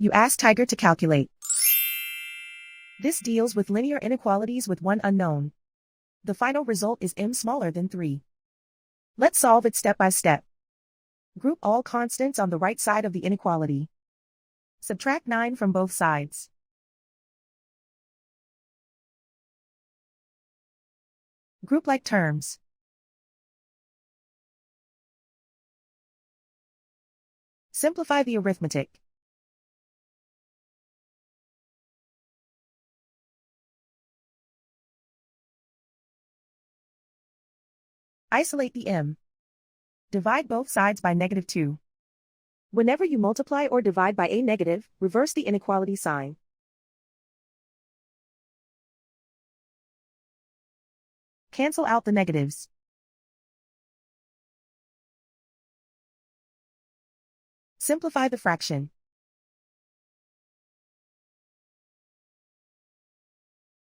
You ask Tiger to calculate. This deals with linear inequalities with one unknown. The final result is m smaller than 3. Let's solve it step by step. Group all constants on the right side of the inequality. Subtract 9 from both sides. Group like terms. Simplify the arithmetic. Isolate the m. Divide both sides by -2. Whenever you multiply or divide by a negative, reverse the inequality sign. Cancel out the negatives. Simplify the fraction.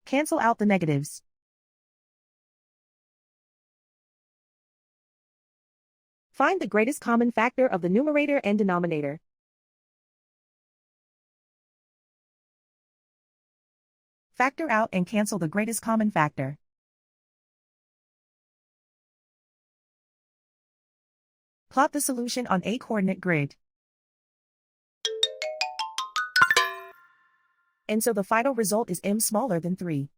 Cancel out the negatives. Find the greatest common factor of the numerator and denominator. Factor out and cancel the greatest common factor. Plot the solution on a coordinate grid. And so the final result is m smaller than 3.